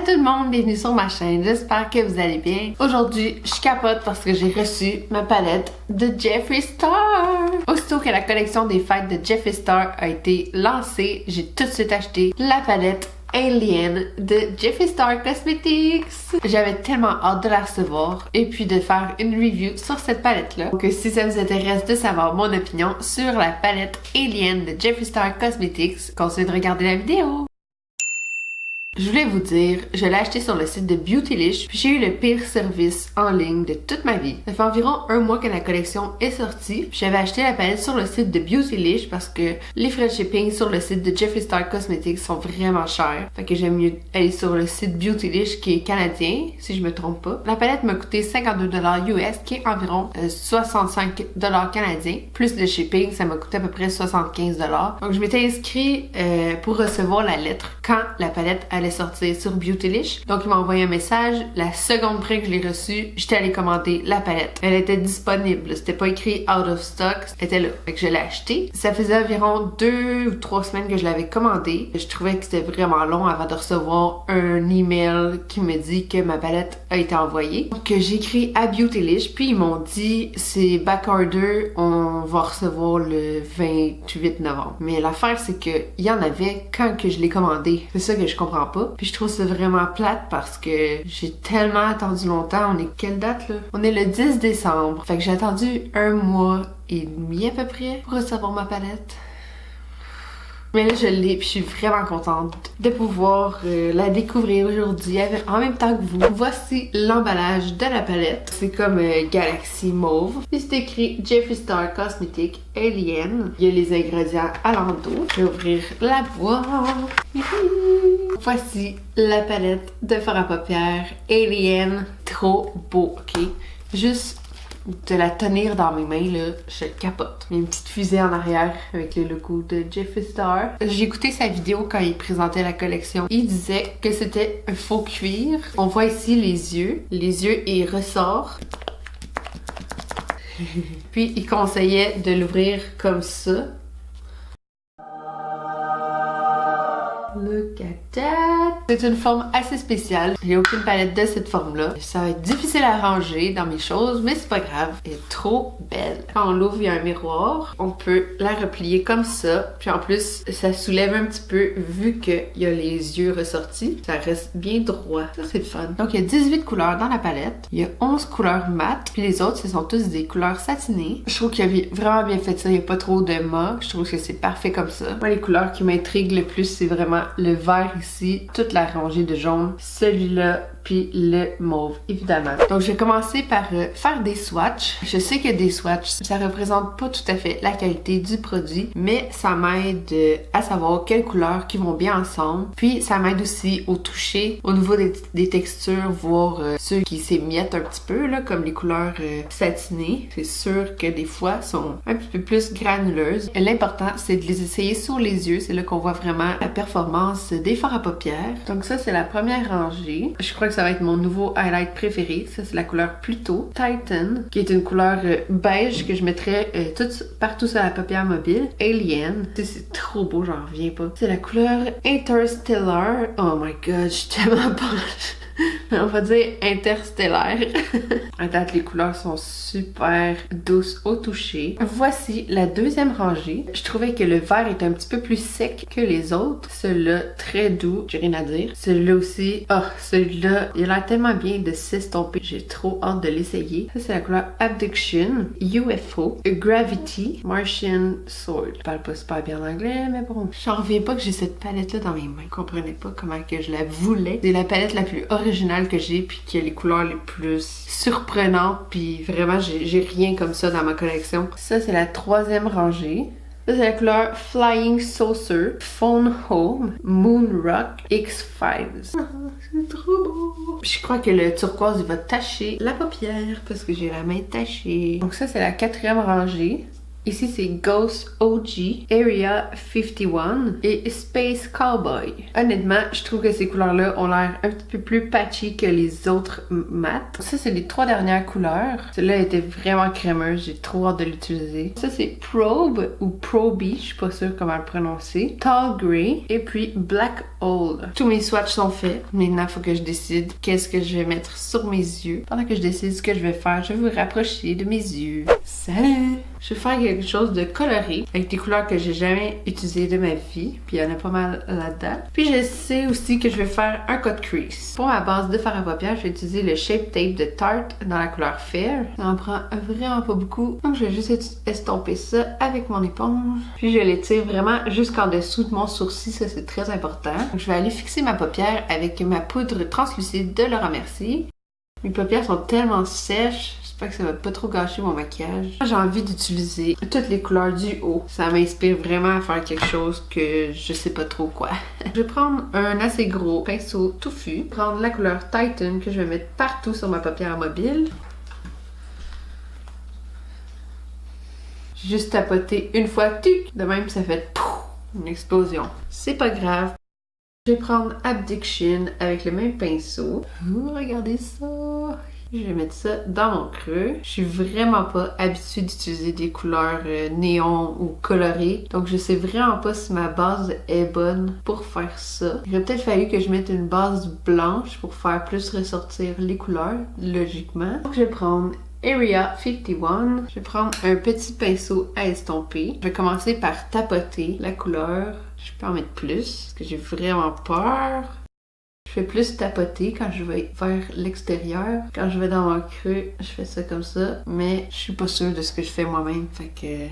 tout le monde, bienvenue sur ma chaîne, j'espère que vous allez bien. Aujourd'hui, je capote parce que j'ai reçu ma palette de Jeffree Star. Aussitôt que la collection des fêtes de Jeffree Star a été lancée, j'ai tout de suite acheté la palette Alien de Jeffree Star Cosmetics. J'avais tellement hâte de la recevoir et puis de faire une review sur cette palette-là. Donc si ça vous intéresse de savoir mon opinion sur la palette Alien de Jeffree Star Cosmetics, continuez de regarder la vidéo. Je voulais vous dire, je l'ai acheté sur le site de Beautylish, puis j'ai eu le pire service en ligne de toute ma vie. Ça fait environ un mois que la collection est sortie, puis j'avais acheté la palette sur le site de Beautylish parce que les frais de shipping sur le site de Jeffree Star Cosmetics sont vraiment chers. Fait que j'aime mieux aller sur le site Beautylish qui est canadien, si je me trompe pas. La palette m'a coûté 52$ US, qui est environ 65$ canadiens. Plus le shipping, ça m'a coûté à peu près 75$. Donc je m'étais inscrit pour recevoir la lettre quand la palette allait sortir sur Beautylish. Donc il m'a envoyé un message. La seconde près que je l'ai reçu, j'étais allée commander la palette. Elle était disponible. C'était pas écrit out of stock. Elle était là. Fait que je l'ai acheté. Ça faisait environ 2 ou 3 semaines que je l'avais commandé. Je trouvais que c'était vraiment long avant de recevoir un email qui me dit que ma palette a été envoyée. Donc j'ai écrit à Beautylish. Puis ils m'ont dit c'est backorder. On va recevoir le 28 novembre. Mais l'affaire c'est que il y en avait quand que je l'ai commandé. C'est ça que je comprends pas. Puis je trouve ça vraiment plate parce que j'ai tellement attendu longtemps. On est quelle date là? On est le 10 décembre. Fait que j'ai attendu un mois et demi à peu près pour recevoir ma palette. Mais là, je l'ai, puis je suis vraiment contente de pouvoir la découvrir aujourd'hui en même temps que vous. Voici l'emballage de la palette. C'est comme Galaxy Mauve. Puis c'est écrit Jeffree Star Cosmetics Alien. Il y a les ingrédients à l'endos. Je vais ouvrir la boîte. Voici la palette de fard à paupières Alien. Trop beau, ok? Juste de la tenir dans mes mains, là, je capote. Il y a une petite fusée en arrière avec le logo de Jeffree Star. J'ai écouté sa vidéo quand il présentait la collection. Il disait que c'était un faux cuir. On voit ici les yeux. Les yeux, il ressort. Puis, il conseillait de l'ouvrir comme ça. Look at that! C'est une forme assez spéciale. J'ai aucune palette de cette forme-là. Ça va être difficile à ranger dans mes choses, mais c'est pas grave. Elle est trop belle. Quand on l'ouvre, il y a un miroir. On peut la replier comme ça. Puis en plus, ça soulève un petit peu vu qu'il y a les yeux ressortis. Ça reste bien droit. Ça, c'est le fun. Donc, il y a 18 couleurs dans la palette. Il y a 11 couleurs mat. Puis les autres, ce sont tous des couleurs satinées. Je trouve qu'il y a vraiment bien fait ça. Il n'y a pas trop de mat. Je trouve que c'est parfait comme ça. Moi, les couleurs qui m'intriguent le plus, c'est vraiment le vert ici, toute la rangée de jaune, celui-là, puis le mauve, évidemment. Donc, je vais commencer par faire des swatchs. Je sais que des swatchs, ça représente pas tout à fait la qualité du produit, mais ça m'aide à savoir quelles couleurs qui vont bien ensemble. Puis, ça m'aide aussi au toucher, au niveau des textures, voir ceux qui s'émiettent un petit peu, là, comme les couleurs satinées. C'est sûr que des fois, sont un petit peu plus granuleuses. L'important, c'est de les essayer sur les yeux. C'est là qu'on voit vraiment la performance des fards à paupières. Donc ça, c'est la première rangée. Je crois que ça va être mon nouveau highlight préféré. Ça, c'est la couleur Pluto Titan, qui est une couleur beige que je mettrais partout sur la paupière mobile. Alien. C'est trop beau, j'en reviens pas. C'est la couleur Interstellar. Oh my god, je suis tellement pas... On va dire interstellaire. À date, les couleurs sont super douces au toucher. Voici la deuxième rangée. Je trouvais que le vert est un petit peu plus sec que les autres. Celui-là, très doux, j'ai rien à dire. Celui-là aussi, celui-là, il a l'air tellement bien de s'estomper. J'ai trop hâte de l'essayer. Ça, c'est la couleur Abduction, UFO, Gravity, Martian Sword. Je parle pas super bien anglais, mais bon. J'en reviens pas que j'ai cette palette-là dans mes mains. Je comprenais pas comment que je la voulais. C'est la palette la plus originale que j'ai, puis qui a les couleurs les plus surprenantes, puis vraiment j'ai rien comme ça dans ma collection. Ça, c'est la troisième rangée. Ça, c'est la couleur Flying Saucer, Phone Home, Moon Rock, X-Files. C'est trop beau! Puis je crois que le turquoise, il va tacher la paupière parce que j'ai la main tachée. Donc ça, c'est la quatrième rangée. Ici, c'est Ghost OG, Area 51 et Space Cowboy. Honnêtement, je trouve que ces couleurs-là ont l'air un petit peu plus patchy que les autres mat. Ça, c'est les 3 dernières couleurs. Celle-là était vraiment crémeuse, j'ai trop hâte de l'utiliser. Ça, c'est Probe ou Proby, je suis pas sûre comment le prononcer. Tall Grey et puis Black Hole. Tous mes swatchs sont faits. Maintenant, il faut que je décide qu'est-ce que je vais mettre sur mes yeux. Pendant que je décide ce que je vais faire, je vais vous rapprocher de mes yeux. Salut! Je vais faire quelque chose de coloré avec des couleurs que j'ai jamais utilisées de ma vie. Puis il y en a pas mal là-dedans. Puis je sais aussi que je vais faire un cut crease. Pour ma base de fard à paupières, je vais utiliser le Shape Tape de Tarte dans la couleur Fair. Ça en prend vraiment pas beaucoup. Donc je vais juste estomper ça avec mon éponge. Puis je l'étire vraiment jusqu'en dessous de mon sourcil. Ça, c'est très important. Donc je vais aller fixer ma paupière avec ma poudre translucide de Laura Mercier. Mes paupières sont tellement sèches. J'espère que ça va pas trop gâcher mon maquillage. J'ai envie d'utiliser toutes les couleurs du haut. Ça m'inspire vraiment à faire quelque chose que je sais pas trop quoi. Je vais prendre un assez gros pinceau touffu. Prendre la couleur Titan que je vais mettre partout sur ma paupière mobile. Juste tapoter une fois, tuc! De même, ça fait pouf, une explosion. C'est pas grave. Je vais prendre Abdiction avec le même pinceau. Regardez ça! Je vais mettre ça dans mon creux. Je suis vraiment pas habituée d'utiliser des couleurs néon ou colorées. Donc je sais vraiment pas si ma base est bonne pour faire ça. Il aurait peut-être fallu que je mette une base blanche pour faire plus ressortir les couleurs, logiquement. Donc je vais prendre Area 51. Je vais prendre un petit pinceau à estomper. Je vais commencer par tapoter la couleur. Je peux en mettre plus parce que j'ai vraiment peur. Je fais plus tapoter quand je vais vers l'extérieur. Quand je vais dans mon creux, je fais ça comme ça. Mais je suis pas sûre de ce que je fais moi-même. Fait que...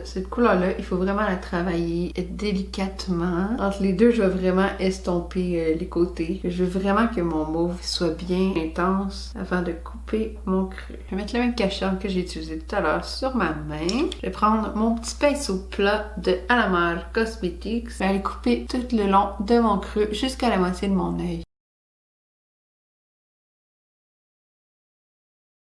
Cette couleur-là, il faut vraiment la travailler délicatement. Entre les deux, je vais vraiment estomper les côtés. Je veux vraiment que mon mauve soit bien intense avant de couper mon creux. Je vais mettre le même cachet que j'ai utilisé tout à l'heure sur ma main. Je vais prendre mon petit pinceau plat de Alamar Cosmetics. Je vais aller couper tout le long de mon creux jusqu'à la moitié de mon œil.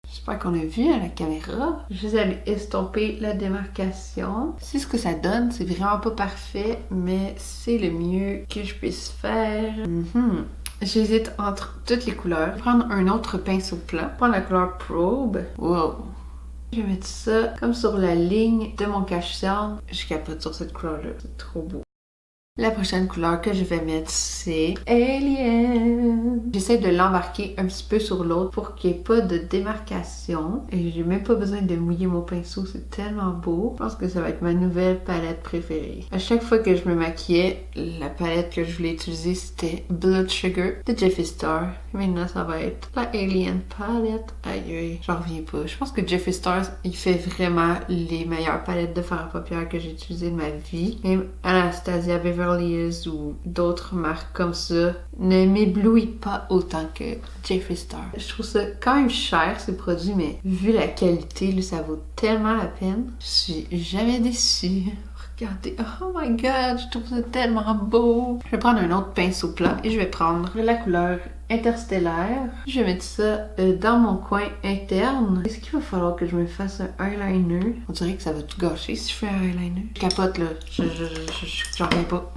J'espère qu'on a vu à la caméra. Je vais aller estomper la démarcation. C'est ce que ça donne. C'est vraiment pas parfait, mais c'est le mieux que je puisse faire. J'hésite entre toutes les couleurs. Je vais prendre un autre pinceau plat. Prendre la couleur Probe. Wow! Je vais mettre ça comme sur la ligne de mon cache-cerne. Je capote sur cette couleur-là. C'est trop beau. La prochaine couleur que je vais mettre, c'est Alien. J'essaie de l'embarquer un petit peu sur l'autre pour qu'il n'y ait pas de démarcation. Et j'ai même pas besoin de mouiller mon pinceau, c'est tellement beau. Je pense que ça va être ma nouvelle palette préférée. À chaque fois que je me maquillais, la palette que je voulais utiliser, c'était Blood Sugar de Jeffree Star. Maintenant, ça va être la Alien palette. Aïe, j'en reviens pas. Je pense que Jeffree Star, il fait vraiment les meilleures palettes de fard à paupières que j'ai utilisées de ma vie. Même Anastasia Beverly Hills ou d'autres marques comme ça ne m'éblouit pas autant que Jeffree Star. Je trouve ça quand même cher ces produits, mais vu la qualité, là, ça vaut tellement la peine. Je suis jamais déçue. Regardez, oh my god, je trouve ça tellement beau. Je vais prendre un autre pinceau plat et je vais prendre la couleur Interstellaire. Je vais mettre ça dans mon coin interne. Est-ce qu'il va falloir que je me fasse un eyeliner? On dirait que ça va tout gâcher si je fais un eyeliner. Je capote là, j'en reviens pas.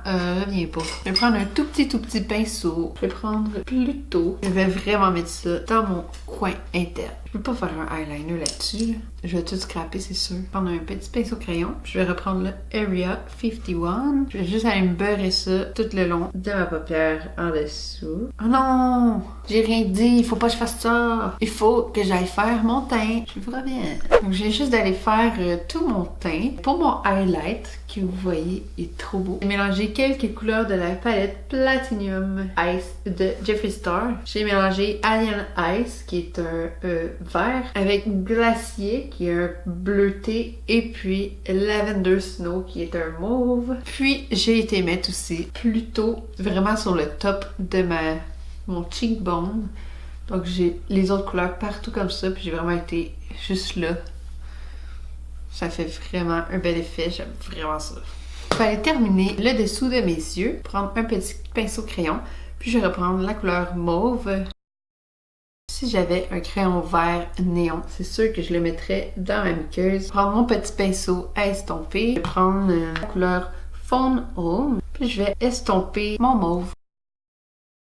Reviens pas. Je vais prendre un tout petit pinceau. Je vais prendre plutôt. Je vais vraiment mettre ça dans mon coin interne. Je peux pas faire un eyeliner là-dessus. Je vais tout scraper, c'est sûr. Prendre un petit pinceau crayon. Je vais reprendre le Area 51. Je vais juste aller me beurrer ça tout le long de ma paupière en dessous. Oh non! J'ai rien dit. Il faut pas que je fasse ça. Il faut que j'aille faire mon teint. Je vous reviens. Donc, j'ai juste d'aller faire tout mon teint. Pour mon highlight, que vous voyez, il est trop beau. J'ai mélangé quelques couleurs de la palette Platinum Ice de Jeffree Star. J'ai mélangé Alien Ice, qui est un vert, avec Glacier, qui est un bleuté, et puis Lavender Snow, qui est un mauve. Puis, j'ai été mettre aussi plutôt vraiment sur le top de mon cheekbone. Donc, j'ai les autres couleurs partout comme ça, puis j'ai vraiment été juste là. Ça fait vraiment un bel effet, j'aime vraiment ça. Je vais aller terminer le dessous de mes yeux, prendre un petit pinceau crayon, puis je vais reprendre la couleur mauve. si j'avais un crayon vert néon, c'est sûr que je le mettrais dans ma muqueuse. Prendre mon petit pinceau à estomper. Je vais prendre la couleur Phone Home. Puis je vais estomper mon mauve.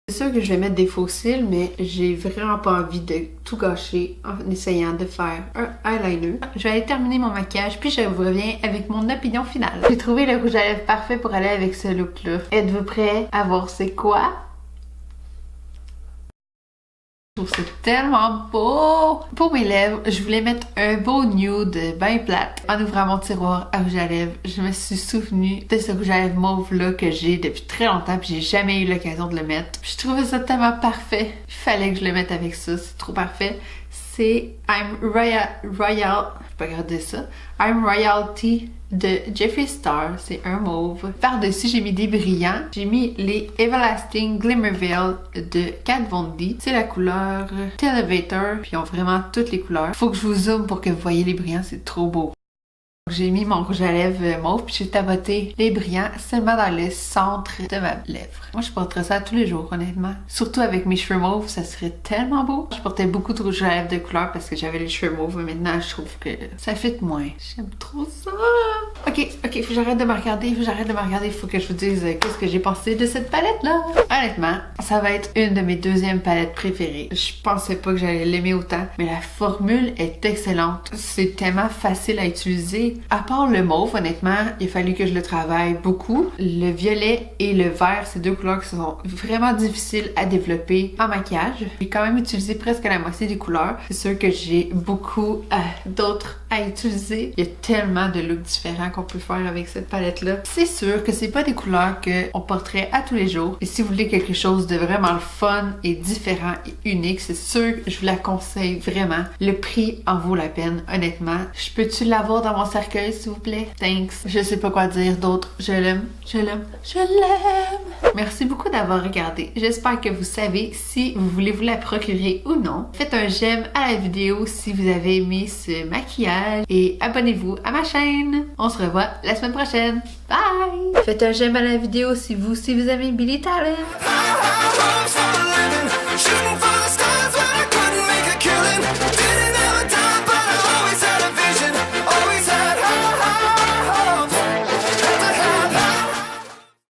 C'est sûr que je vais mettre des faux cils, mais j'ai vraiment pas envie de tout gâcher en essayant de faire un eyeliner. Je vais aller terminer mon maquillage, puis je vous reviens avec mon opinion finale. J'ai trouvé le rouge à lèvres parfait pour aller avec ce look-là. Êtes-vous prêts à voir c'est quoi? Je trouve ça tellement beau! Pour mes lèvres, je voulais mettre un beau nude bien plate. En ouvrant mon tiroir à rouge à lèvres, je me suis souvenue de ce rouge à lèvres mauve-là que j'ai depuis très longtemps puis j'ai jamais eu l'occasion de le mettre. Je trouvais ça tellement parfait. Il fallait que je le mette avec ça, c'est trop parfait. C'est I'm Royal... Je peux pas regarder ça. I'm Royalty de Jeffree Star, c'est un mauve. Par-dessus, j'ai mis des brillants. J'ai mis les Everlasting Glimmer Veil de Kat Von D. C'est la couleur Televator, puis ils ont vraiment toutes les couleurs. Faut que je vous zoome pour que vous voyez les brillants, c'est trop beau. J'ai mis mon rouge à lèvres mauve puis j'ai tapoté les brillants seulement dans le centre de ma lèvre. Moi, je porterais ça tous les jours, honnêtement. Surtout avec mes cheveux mauves, ça serait tellement beau. Je portais beaucoup de rouge à lèvres de couleur parce que j'avais les cheveux mauves, mais maintenant, je trouve que ça fit moins. J'aime trop ça! Ok, faut que j'arrête de me regarder, faut que je vous dise qu'est-ce que j'ai pensé de cette palette-là. Honnêtement, ça va être une de mes deuxièmes palettes préférées. Je pensais pas que j'allais l'aimer autant, mais la formule est excellente. C'est tellement facile à utiliser. À part le mauve, honnêtement, il a fallu que je le travaille beaucoup. Le violet et le vert, c'est deux couleurs qui sont vraiment difficiles à développer en maquillage. J'ai quand même utilisé presque la moitié des couleurs. C'est sûr que j'ai beaucoup d'autres à utiliser. Il y a tellement de looks différents qu'on peut faire avec cette palette-là. C'est sûr que c'est pas des couleurs qu'on porterait à tous les jours. Et si vous voulez quelque chose de vraiment fun et différent et unique, c'est sûr que je vous la conseille vraiment. Le prix en vaut la peine, honnêtement. Je peux-tu l'avoir dans mon cercueil, s'il vous plaît? Thanks. Je sais pas quoi dire d'autre. Je l'aime. Merci beaucoup d'avoir regardé. J'espère que vous savez si vous voulez vous la procurer ou non. Faites un j'aime à la vidéo si vous avez aimé ce maquillage et abonnez-vous à ma chaîne. On se revoit la semaine prochaine. Bye! Faites un j'aime à la vidéo si vous avez Billy Talent.